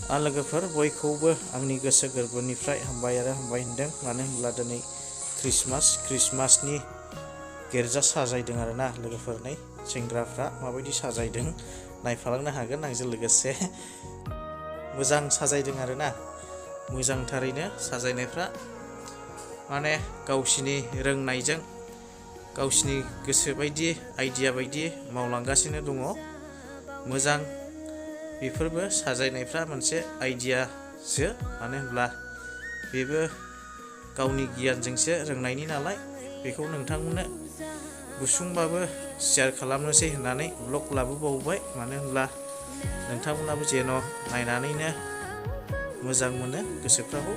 लोगोफोर बयखौबो आंनि गोसो गोरबोनिफ्राय हामबाय आरो हामबाय होनदों। मानो होनब्ला दिनै क्रिसमासनि गिर्जा साजायदों आरोना लोगोफोर। नै सेंग्राफ्रा माबायदि साजायदों नायफालांनो हागोन आंजों लोगोसे। मोजां साजायदों आरोना, मोजांथारैनो साजायनायफ्रा। माने गावसिनि रोंनायजों गावसिनि गोसो बायदि आइडिया बायदि मावलांगासिनो दङ। मोजां, बेफोरबो साजायनायफ्रा मोनसे आइडियासो। मानो होनब्ला बेबो गावनि गियानजोंसो रोंनायनि नालाय। बेखौ नोंथांमोननो गुसुंबाबो शेयार खालामनोसै होननानै ब्लग लाबोबावबाय। मानो होनब्ला नोंथांमोनाबो जेन' नायनानैनो मोजां मोनो गोसोफ्राखौ।